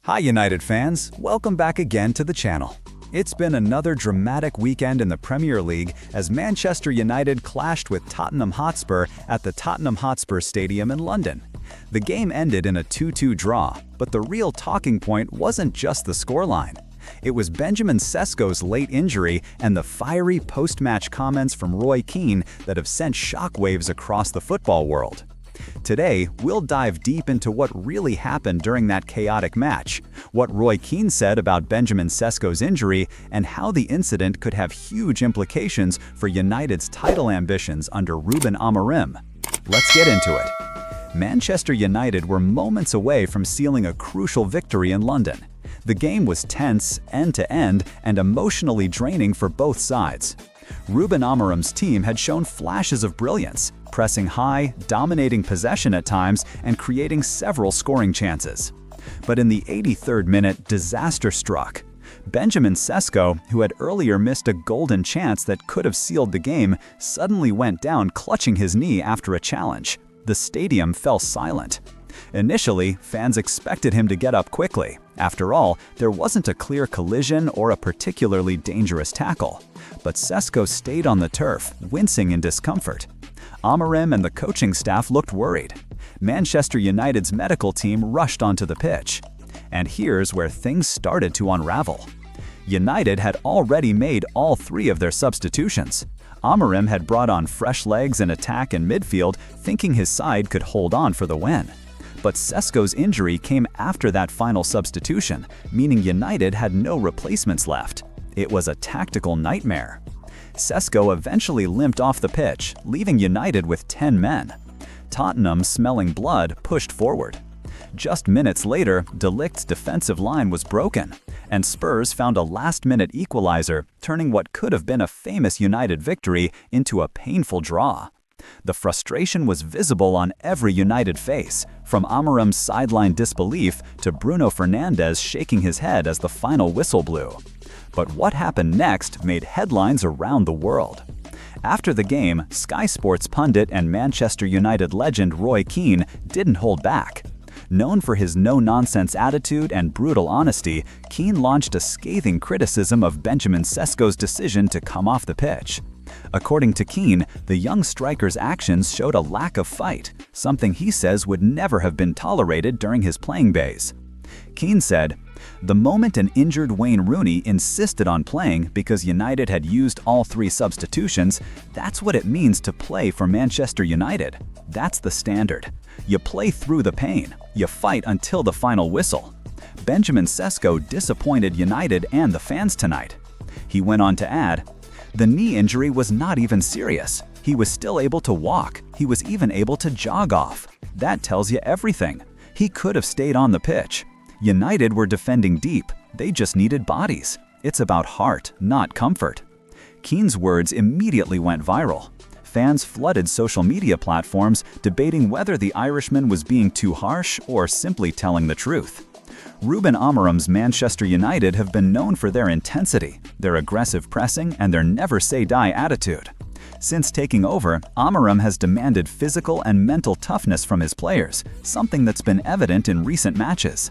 Hi United fans, welcome back again to the channel. It's been another dramatic weekend in the Premier League as Manchester United clashed with Tottenham Hotspur at the Tottenham Hotspur Stadium in London. The game ended in a 2-2 draw, but the real talking point wasn't just the scoreline. It was Benjamin Sesko's late injury and the fiery post-match comments from Roy Keane that have sent shockwaves across the football world. Today, we'll dive deep into what really happened during that chaotic match, what Roy Keane said about Benjamin Sesko's injury, and how the incident could have huge implications for United's title ambitions under Ruben Amorim. Let's get into it. Manchester United were moments away from sealing a crucial victory in London. The game was tense, end-to-end, and emotionally draining for both sides. Ruben Amorim's team had shown flashes of brilliance, pressing high, dominating possession at times, and creating several scoring chances. But in the 83rd minute, disaster struck. Benjamin Sesko, who had earlier missed a golden chance that could have sealed the game, suddenly went down clutching his knee after a challenge. The stadium fell silent. Initially, fans expected him to get up quickly. After all, there wasn't a clear collision or a particularly dangerous tackle. But Sesko stayed on the turf, wincing in discomfort. Amorim and the coaching staff looked worried. Manchester United's medical team rushed onto the pitch. And here's where things started to unravel. United had already made all three of their substitutions. Amorim had brought on fresh legs in attack and midfield, thinking his side could hold on for the win. But Sesko's injury came after that final substitution, meaning United had no replacements left. It was a tactical nightmare. Sesko eventually limped off the pitch, leaving United with 10 men. Tottenham, smelling blood, pushed forward. Just minutes later, De Ligt's defensive line was broken, and Spurs found a last-minute equalizer, turning what could have been a famous United victory into a painful draw. The frustration was visible on every United face, from Amorim's sideline disbelief to Bruno Fernandes shaking his head as the final whistle blew. But what happened next made headlines around the world. After the game, Sky Sports pundit and Manchester United legend Roy Keane didn't hold back. Known for his no-nonsense attitude and brutal honesty, Keane launched a scathing criticism of Benjamin Sesko's decision to come off the pitch. According to Keane, the young striker's actions showed a lack of fight, something he says would never have been tolerated during his playing days. Keane said, "The moment an injured Wayne Rooney insisted on playing because United had used all three substitutions, that's what it means to play for Manchester United. That's the standard. You play through the pain. You fight until the final whistle." Benjamin Sesko disappointed United and the fans tonight. He went on to add, "The knee injury was not even serious. He was still able to walk. He was even able to jog off. That tells you everything. He could have stayed on the pitch. United were defending deep. They just needed bodies. It's about heart, not comfort." Keane's words immediately went viral. Fans flooded social media platforms debating whether the Irishman was being too harsh or simply telling the truth. Ruben Amorim's Manchester United have been known for their intensity, their aggressive pressing, and their never-say-die attitude. Since taking over, Amorim has demanded physical and mental toughness from his players, something that's been evident in recent matches.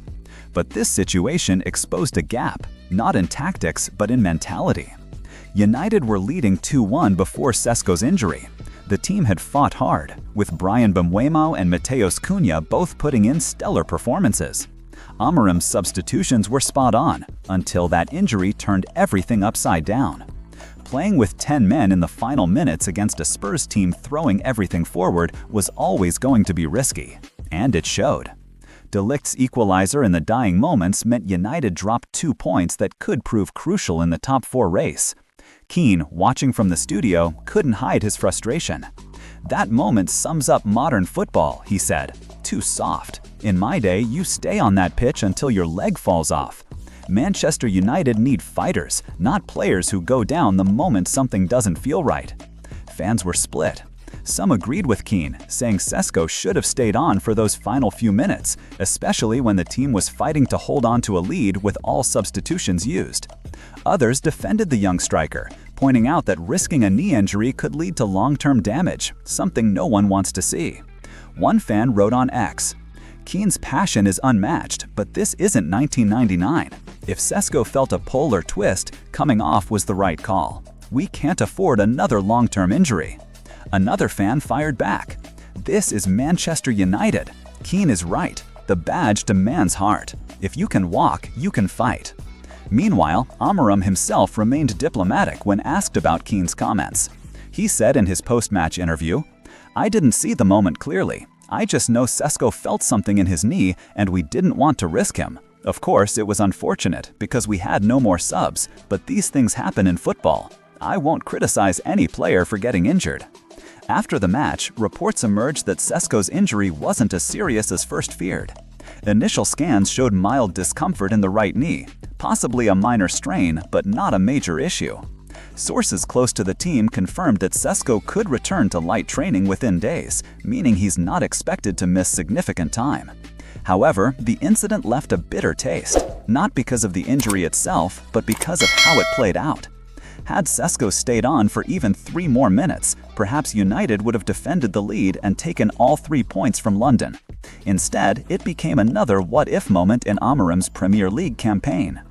But this situation exposed a gap, not in tactics but in mentality. United were leading 2-1 before Sesko's injury. The team had fought hard, with Bryan Mbeumo and Matheus Cunha both putting in stellar performances. Amorim's substitutions were spot on, until that injury turned everything upside down. Playing with 10 men in the final minutes against a Spurs team throwing everything forward was always going to be risky, and it showed. De Ligt's equalizer in the dying moments meant United dropped 2 points that could prove crucial in the top 4 race. Keane, watching from the studio, couldn't hide his frustration. "That moment sums up modern football," he said. "Too soft. In my day, you stay on that pitch until your leg falls off. Manchester United need fighters, not players who go down the moment something doesn't feel right." Fans were split. Some agreed with Keane, saying Sesko should have stayed on for those final few minutes, especially when the team was fighting to hold on to a lead with all substitutions used. Others defended the young striker, pointing out that risking a knee injury could lead to long-term damage, something no one wants to see. One fan wrote on X, Keane's passion is unmatched, but this isn't 1999. If Sesko felt a pull or twist, coming off was the right call. We can't afford another long-term injury. Another fan fired back. This is Manchester United. Keane is right. The badge demands heart. If you can walk, you can fight. Meanwhile, Amorim himself remained diplomatic when asked about Keane's comments. He said in his post-match interview, "I didn't see the moment clearly. I just know Sesko felt something in his knee and we didn't want to risk him. Of course, it was unfortunate because we had no more subs, but these things happen in football. I won't criticize any player for getting injured." After the match, reports emerged that Sesko's injury wasn't as serious as first feared. Initial scans showed mild discomfort in the right knee, possibly a minor strain, but not a major issue. Sources close to the team confirmed that Sesko could return to light training within days, meaning he's not expected to miss significant time. However, the incident left a bitter taste, not because of the injury itself, but because of how it played out. Had Sesko stayed on for even 3 more minutes, perhaps United would have defended the lead and taken all 3 points from London. Instead, it became another what-if moment in Amorim's Premier League campaign.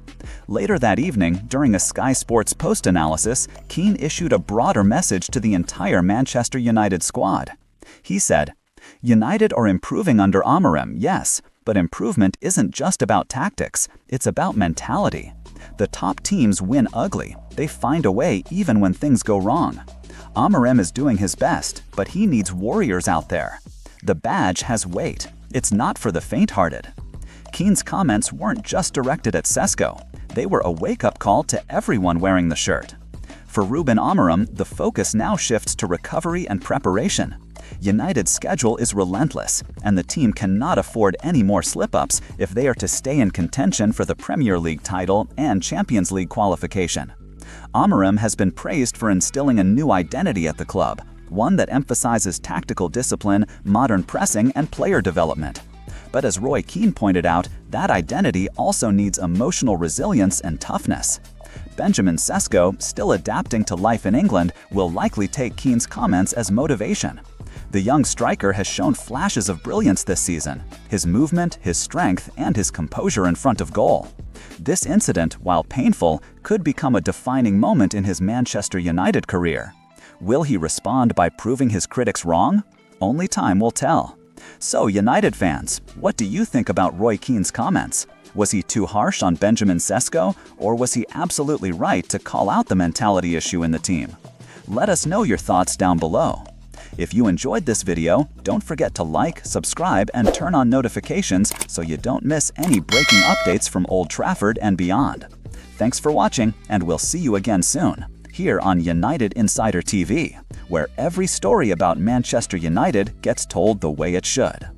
Later that evening, during a Sky Sports post-analysis, Keane issued a broader message to the entire Manchester United squad. He said, "United are improving under Amorim, yes, but improvement isn't just about tactics, it's about mentality. The top teams win ugly. They find a way even when things go wrong. Amorim is doing his best, but he needs warriors out there. The badge has weight. It's not for the faint-hearted." Keane's comments weren't just directed at Sesko. They were a wake-up call to everyone wearing the shirt. For Ruben Amorim, the focus now shifts to recovery and preparation. United's schedule is relentless, and the team cannot afford any more slip-ups if they are to stay in contention for the Premier League title and Champions League qualification. Amorim has been praised for instilling a new identity at the club, one that emphasizes tactical discipline, modern pressing, and player development. But as Roy Keane pointed out, that identity also needs emotional resilience and toughness. Benjamin Sesko, still adapting to life in England, will likely take Keane's comments as motivation. The young striker has shown flashes of brilliance this season, his movement, his strength, and his composure in front of goal. This incident, while painful, could become a defining moment in his Manchester United career. Will he respond by proving his critics wrong? Only time will tell. So, United fans, what do you think about Roy Keane's comments? Was he too harsh on Benjamin Sesko, or was he absolutely right to call out the mentality issue in the team? Let us know your thoughts down below. If you enjoyed this video, don't forget to like, subscribe, and turn on notifications so you don't miss any breaking updates from Old Trafford and beyond. Thanks for watching, and we'll see you again soon, here on United Insider TV, where every story about Manchester United gets told the way it should.